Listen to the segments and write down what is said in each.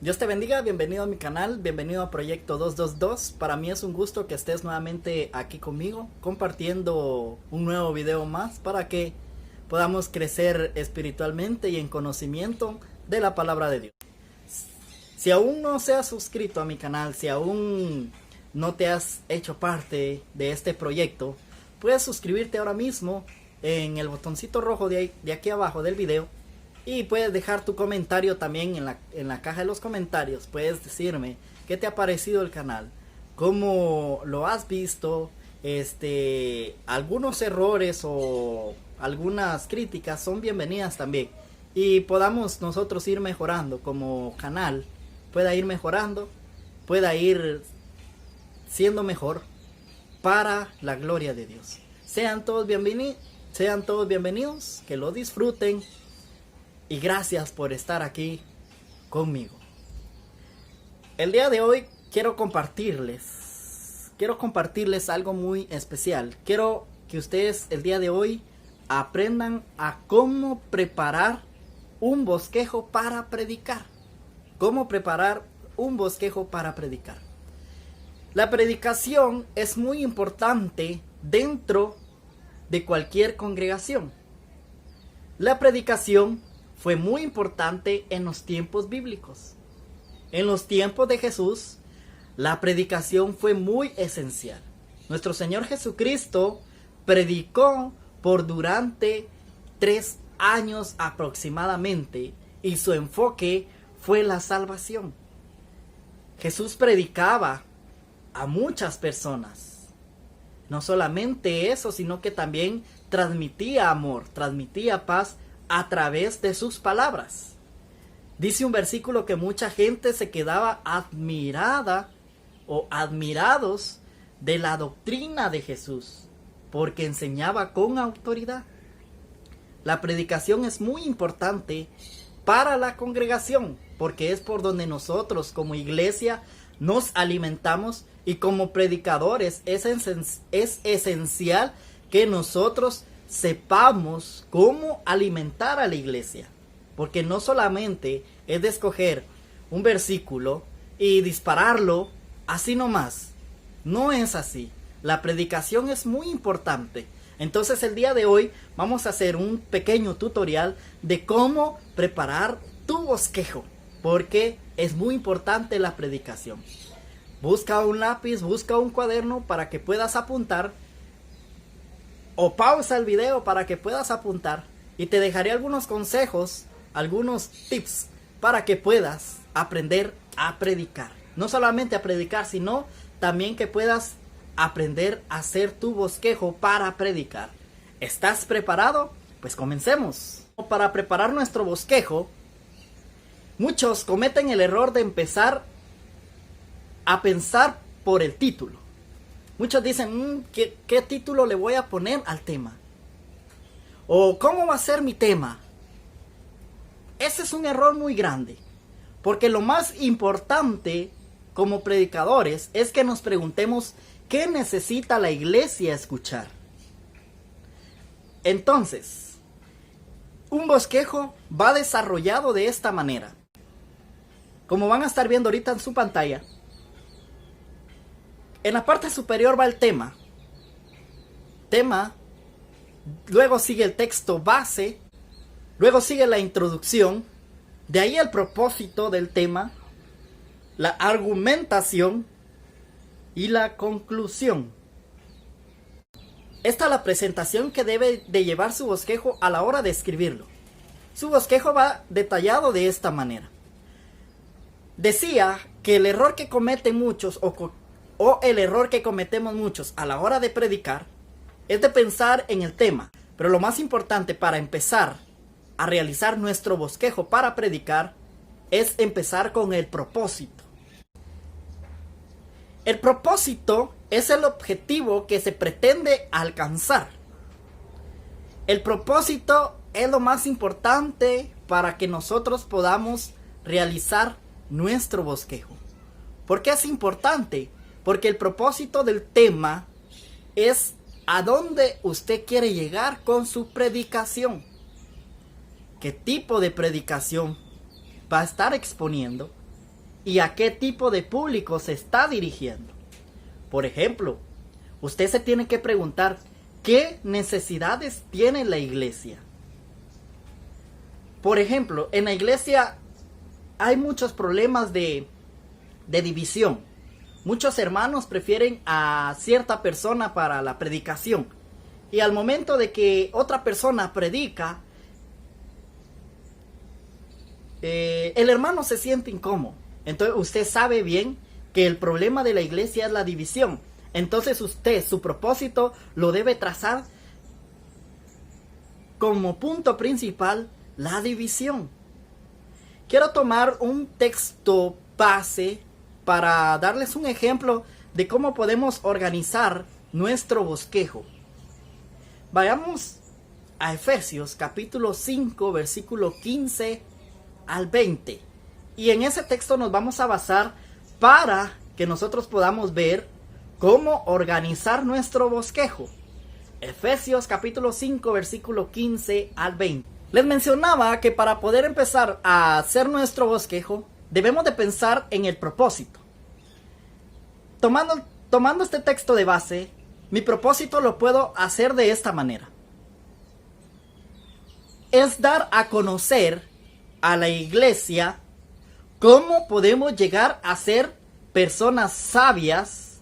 Dios te bendiga, bienvenido a mi canal, bienvenido a Proyecto 222. Para mí es un gusto que estés nuevamente aquí conmigo, compartiendo un nuevo video más para que podamos crecer espiritualmente y en conocimiento de la palabra de Dios. Si aún no se has suscrito a mi canal, si aún no te has hecho parte de este proyecto, puedes suscribirte ahora mismo en el botoncito rojo de aquí abajo del video. Y puedes dejar tu comentario también en la caja de los comentarios. Puedes decirme qué te ha parecido el canal, cómo lo has visto, algunos errores o algunas críticas son bienvenidas también. Y podamos nosotros ir mejorando como canal, pueda ir mejorando, pueda ir siendo mejor para la gloria de Dios. Sean todos bienvenidos, que lo disfruten. Y gracias por estar aquí conmigo. El día de hoy quiero compartirles algo muy especial. Quiero que ustedes el día de hoy aprendan a cómo preparar un bosquejo para predicar. Cómo preparar un bosquejo para predicar. La predicación es muy importante dentro de cualquier congregación. La predicación fue muy importante en los tiempos bíblicos. En los tiempos de Jesús, la predicación fue muy esencial. Nuestro Señor Jesucristo predicó por durante 3 años aproximadamente y su enfoque fue la salvación. Jesús predicaba a muchas personas. No solamente eso, sino que también transmitía amor, transmitía paz a través de sus palabras. Dice un versículo que mucha gente se quedaba admirada o admirados de la doctrina de Jesús, porque enseñaba con autoridad. La predicación es muy importante para la congregación, porque es por donde nosotros como iglesia nos alimentamos, y como predicadores es esencial que nosotros sepamos cómo alimentar a la iglesia, porque no solamente es de escoger un versículo y dispararlo así nomás. No es así. La predicación es muy importante. Entonces el día de hoy vamos a hacer un pequeño tutorial de cómo preparar tu bosquejo, porque es muy importante la predicación. Busca un lápiz, busca un cuaderno para que puedas apuntar, o pausa el video para que puedas apuntar, y te dejaré algunos consejos, algunos tips para que puedas aprender a predicar. No solamente a predicar, sino también que puedas aprender a hacer tu bosquejo para predicar. ¿Estás preparado? Pues comencemos. Para preparar nuestro bosquejo, muchos cometen el error de empezar a pensar por el título. Muchos dicen, ¿qué título le voy a poner al tema? ¿O cómo va a ser mi tema? Ese es un error muy grande. Porque lo más importante como predicadores es que nos preguntemos qué necesita la iglesia escuchar. Entonces, un bosquejo va desarrollado de esta manera. Como van a estar viendo ahorita en su pantalla, en la parte superior va el tema, luego sigue el texto base, luego sigue la introducción, de ahí el propósito del tema, la argumentación y la conclusión. Esta es la presentación que debe de llevar su bosquejo a la hora de escribirlo. Su bosquejo va detallado de esta manera. Decía que el error que cometen muchos o el error que cometemos muchos a la hora de predicar es de pensar en el tema. Pero lo más importante para empezar a realizar nuestro bosquejo para predicar es empezar con el propósito. El propósito es el objetivo que se pretende alcanzar. El propósito es lo más importante para que nosotros podamos realizar nuestro bosquejo. ¿Por qué es importante? Porque el propósito del tema es a dónde usted quiere llegar con su predicación. ¿Qué tipo de predicación va a estar exponiendo? y a qué tipo de público se está dirigiendo. Por ejemplo, usted se tiene que preguntar, ¿qué necesidades tiene la iglesia? Por ejemplo, en la iglesia hay muchos problemas de división. Muchos hermanos prefieren a cierta persona para la predicación. Y al momento de que otra persona predica, el hermano se siente incómodo. Entonces usted sabe bien que el problema de la iglesia es la división. Entonces usted, su propósito lo debe trazar como punto principal la división. Quiero tomar un texto base para darles un ejemplo de cómo podemos organizar nuestro bosquejo. Vayamos a Efesios capítulo 5, versículo 15 al 20. Y en ese texto nos vamos a basar para que nosotros podamos ver cómo organizar nuestro bosquejo. Efesios capítulo 5, versículo 15 al 20. Les mencionaba que para poder empezar a hacer nuestro bosquejo, debemos de pensar en el propósito. Tomando este texto de base, mi propósito lo puedo hacer de esta manera. Es dar a conocer a la iglesia cómo podemos llegar a ser personas sabias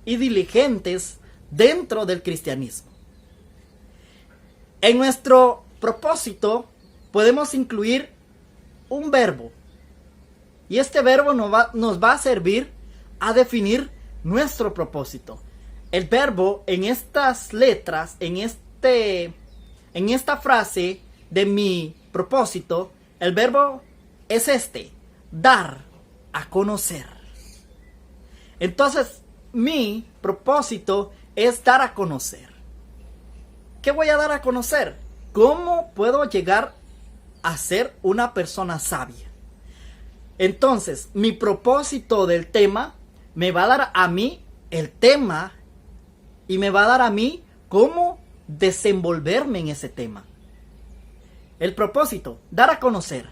y diligentes dentro del cristianismo. En nuestro propósito podemos incluir un verbo. Y este verbo nos va a servir a definir nuestro propósito. El verbo en estas letras, en esta frase de mi propósito, el verbo es dar a conocer. Entonces, mi propósito es dar a conocer. ¿Qué voy a dar a conocer? ¿Cómo puedo llegar a ser una persona sabia? Entonces, mi propósito del tema me va a dar a mí el tema y me va a dar a mí cómo desenvolverme en ese tema. El propósito, dar a conocer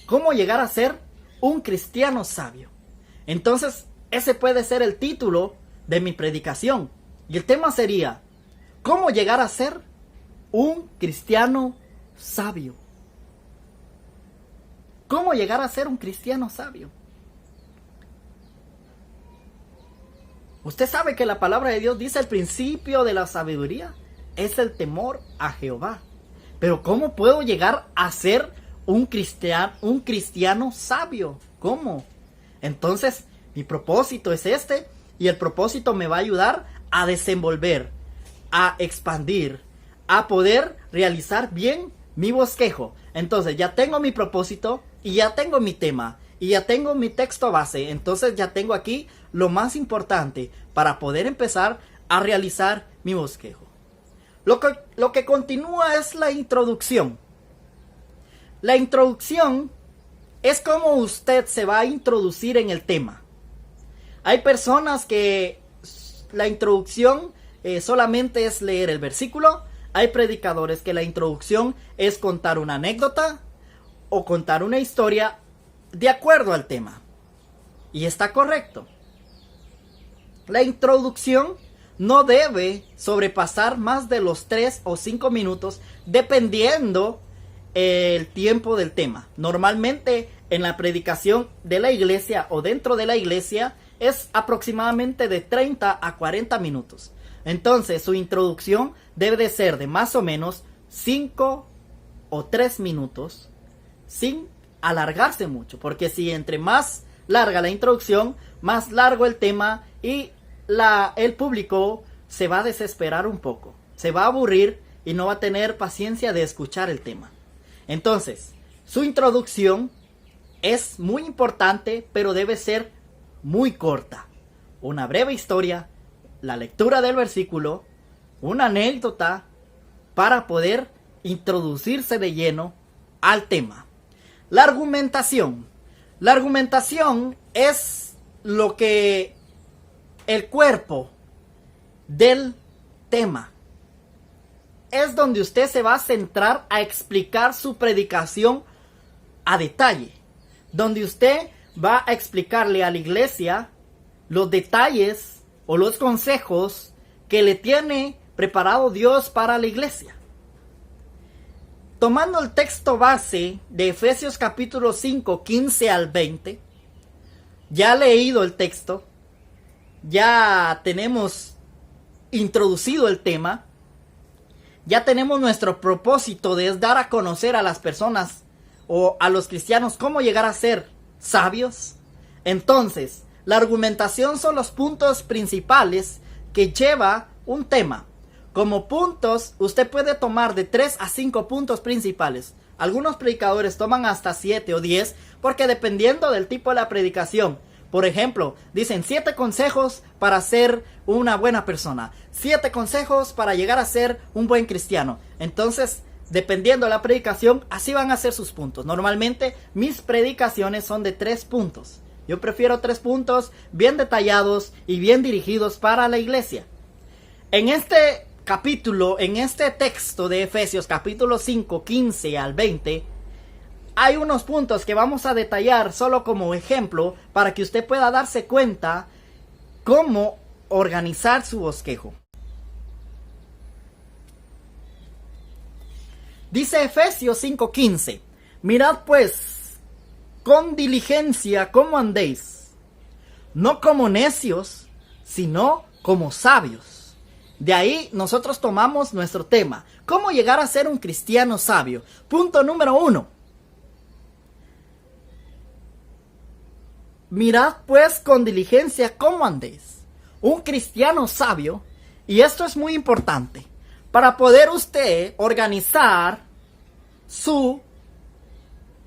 cómo llegar a ser un cristiano sabio. Entonces, ese puede ser el título de mi predicación. Y el tema sería, ¿cómo llegar a ser un cristiano sabio? ¿Cómo llegar a ser un cristiano sabio? Usted sabe que la palabra de Dios dice el principio de la sabiduría es el temor a Jehová. Pero ¿cómo puedo llegar a ser un cristiano sabio? ¿Cómo? Entonces, mi propósito es y el propósito me va a ayudar a desenvolver, a expandir, a poder realizar bien mi bosquejo. Entonces, ya tengo mi propósito y ya tengo mi tema y ya tengo mi texto base. Entonces, ya tengo aquí lo más importante para poder empezar a realizar mi bosquejo. Lo que continúa es la introducción. La introducción es como usted se va a introducir en el tema. Hay personas que la introducción solamente es leer el versículo. Hay predicadores que la introducción es contar una anécdota o contar una historia de acuerdo al tema. Y está correcto. La introducción no debe sobrepasar más de los 3 o 5 minutos dependiendo el tiempo del tema. Normalmente en la predicación de la iglesia o dentro de la iglesia es aproximadamente de 30 a 40 minutos. Entonces su introducción debe de ser de más o menos 5 o 3 minutos sin alargarse mucho. Porque si entre más larga la introducción, más largo el tema y el público se va a desesperar un poco. Se va a aburrir y no va a tener paciencia de escuchar el tema. Entonces, su introducción es muy importante, pero debe ser muy corta. Una breve historia, la lectura del versículo, una anécdota para poder introducirse de lleno al tema. La argumentación. La argumentación es lo que el cuerpo del tema. Es donde usted se va a centrar a explicar su predicación a detalle. Donde usted va a explicarle a la iglesia los detalles o los consejos que le tiene preparado Dios para la iglesia. Tomando el texto base de Efesios capítulo 5, 15 al 20, ya he leído el texto, ya tenemos introducido el tema, ya tenemos nuestro propósito de dar a conocer a las personas o a los cristianos cómo llegar a ser sabios. Entonces, la argumentación son los puntos principales que lleva un tema. Como puntos, usted puede tomar de 3 a 5 puntos principales. Algunos predicadores toman hasta 7 o 10, porque dependiendo del tipo de la predicación. Por ejemplo, dicen 7 consejos para ser una buena persona, 7 consejos para llegar a ser un buen cristiano. Entonces, dependiendo de la predicación, así van a ser sus puntos. Normalmente, mis predicaciones son de 3 puntos. Yo prefiero 3 puntos bien detallados y bien dirigidos para la iglesia. En este capítulo, en este texto de Efesios, capítulo 5, 15 al 20, hay unos puntos que vamos a detallar solo como ejemplo para que usted pueda darse cuenta cómo organizar su bosquejo. Dice Efesios 5:15, mirad pues con diligencia cómo andéis, no como necios, sino como sabios. De ahí nosotros tomamos nuestro tema, cómo llegar a ser un cristiano sabio. Punto número 1. Mirad pues con diligencia cómo andéis. Un cristiano sabio, y esto es muy importante, para poder usted organizar su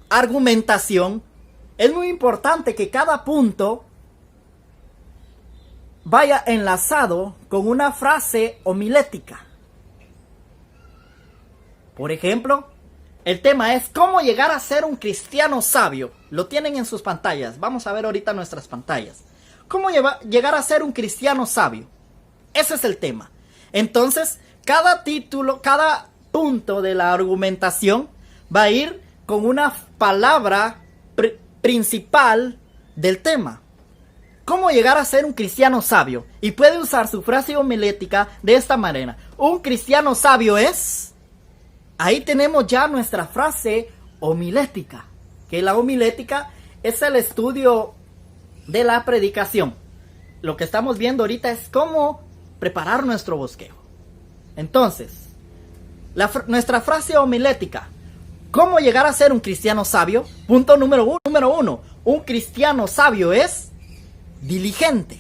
argumentación, es muy importante que cada punto vaya enlazado con una frase homilética. Por ejemplo, el tema es cómo llegar a ser un cristiano sabio. Lo tienen en sus pantallas. Vamos a ver ahorita nuestras pantallas. ¿Cómo llegar a ser un cristiano sabio? Ese es el tema. Entonces, cada título, cada punto de la argumentación va a ir con una palabra principal del tema. ¿Cómo llegar a ser un cristiano sabio? Y puede usar su frase homilética de esta manera. Un cristiano sabio es... Ahí tenemos ya nuestra frase homilética. Que la homilética es el estudio de la predicación. Lo que estamos viendo ahorita es cómo preparar nuestro bosquejo. Entonces, nuestra frase homilética. ¿Cómo llegar a ser un cristiano sabio? Punto número uno. Un cristiano sabio es diligente.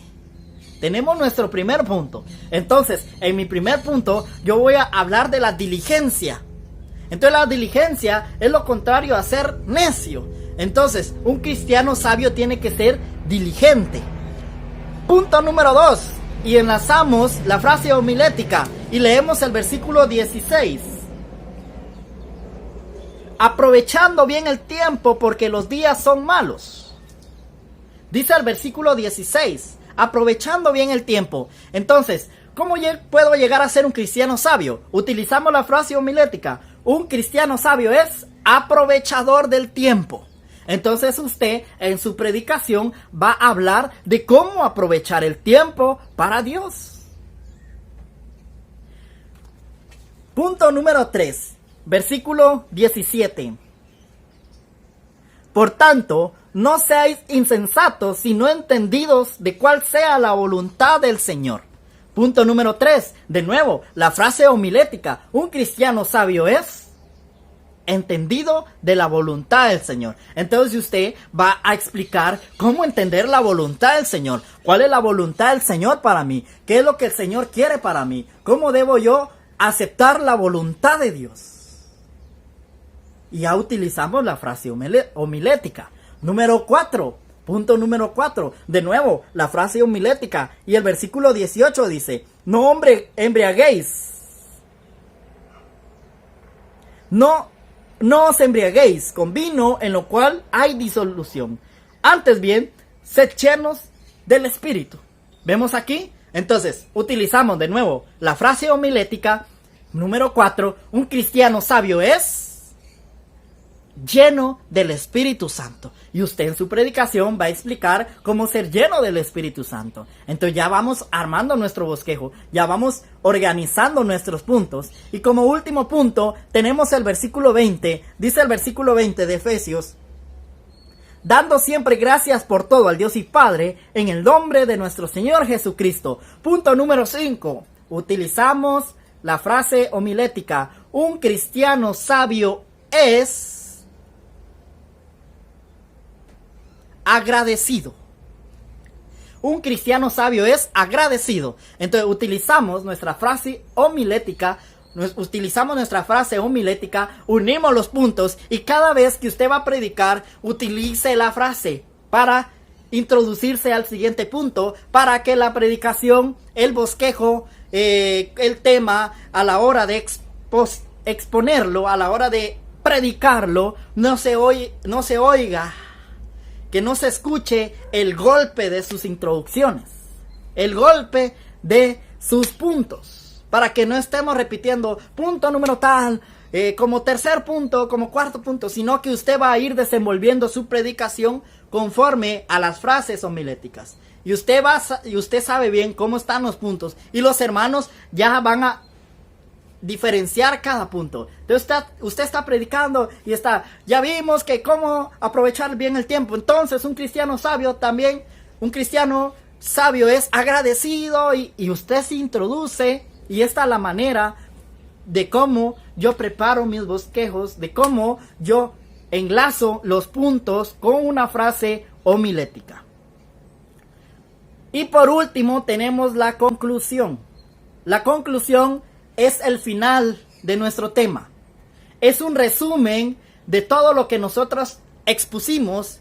Tenemos nuestro primer punto. Entonces, en mi primer punto, yo voy a hablar de la diligencia. Entonces, la diligencia es lo contrario a ser necio. Entonces, un cristiano sabio tiene que ser diligente. Punto número 2. Y enlazamos la frase homilética y leemos el versículo 16. Aprovechando bien el tiempo porque los días son malos. Dice el versículo 16. Aprovechando bien el tiempo. Entonces, ¿cómo puedo llegar a ser un cristiano sabio? Utilizamos la frase homilética. Un cristiano sabio es aprovechador del tiempo. Entonces usted en su predicación va a hablar de cómo aprovechar el tiempo para Dios. Punto número 3, versículo 17. Por tanto, no seáis insensatos, sino entendidos de cuál sea la voluntad del Señor. Punto número 3, de nuevo, la frase homilética. Un cristiano sabio es entendido de la voluntad del Señor. Entonces usted va a explicar cómo entender la voluntad del Señor. ¿Cuál es la voluntad del Señor para mí? ¿Qué es lo que el Señor quiere para mí? ¿Cómo debo yo aceptar la voluntad de Dios? Y ya utilizamos la frase homilética. Número 4. Punto número 4. De nuevo, la frase homilética. Y el versículo 18 dice: no embriaguéis. No os embriaguéis con vino en lo cual hay disolución. Antes bien, sed llenos del Espíritu. ¿Vemos aquí? Entonces, utilizamos de nuevo la frase homilética. Número 4. Un cristiano sabio es lleno del Espíritu Santo. Y usted en su predicación va a explicar cómo ser lleno del Espíritu Santo. Entonces ya vamos armando nuestro bosquejo, ya vamos organizando nuestros puntos. Y como último punto tenemos el versículo 20, dice el versículo 20 de Efesios: dando siempre gracias por todo al Dios y Padre, en el nombre de nuestro Señor Jesucristo. Punto número 5. Utilizamos la frase homilética: un cristiano sabio es agradecido. Un cristiano sabio es agradecido. Entonces utilizamos nuestra frase homilética, unimos los puntos y cada vez que usted va a predicar, utilice la frase para introducirse al siguiente punto, para que la predicación, el bosquejo, el tema, a la hora de exponerlo, a la hora de predicarlo, no se oiga, que no se escuche el golpe de sus introducciones, el golpe de sus puntos, para que no estemos repitiendo punto número tal, como tercer punto, como cuarto punto, sino que usted va a ir desenvolviendo su predicación conforme a las frases homiléticas. Y usted sabe bien cómo están los puntos, y los hermanos ya van a diferenciar cada punto. Entonces usted está predicando y ya vimos que cómo aprovechar bien el tiempo. Entonces un cristiano sabio también, un cristiano sabio es agradecido, y usted se introduce, y esta es la manera de cómo yo preparo mis bosquejos, de cómo yo enlazo los puntos con una frase homilética. Y por último tenemos la conclusión. La conclusión es el final de nuestro tema. Es un resumen de todo lo que nosotros expusimos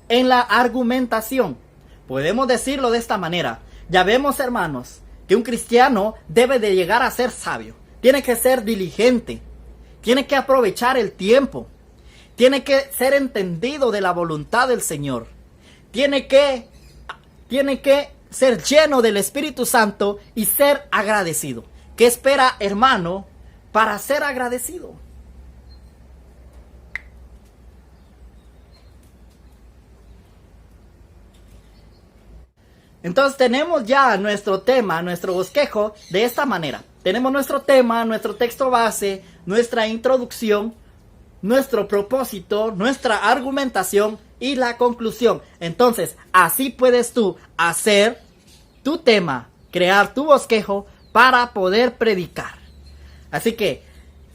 en la argumentación. Podemos decirlo de esta manera. Ya vemos, hermanos, que un cristiano debe de llegar a ser sabio. Tiene que ser diligente. Tiene que aprovechar el tiempo. Tiene que ser entendido de la voluntad del Señor. Tiene que ser lleno del Espíritu Santo y ser agradecido. ¿Qué espera, hermano, para ser agradecido? Entonces tenemos ya nuestro tema, nuestro bosquejo de esta manera. Tenemos nuestro tema, nuestro texto base, nuestra introducción, nuestro propósito, nuestra argumentación y la conclusión. Entonces, así puedes tú hacer tu tema, crear tu bosquejo para poder predicar. Así que,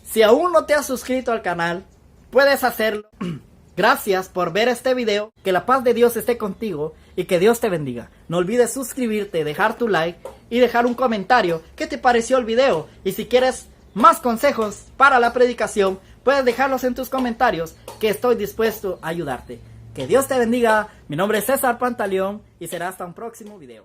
si aún no te has suscrito al canal, puedes hacerlo. Gracias por ver este video. Que la paz de Dios esté contigo y que Dios te bendiga. No olvides suscribirte, dejar tu like y dejar un comentario. ¿Qué te pareció el video? Y si quieres más consejos para la predicación, puedes dejarlos en tus comentarios, que estoy dispuesto a ayudarte. Que Dios te bendiga. Mi nombre es César Pantaleón y será hasta un próximo video.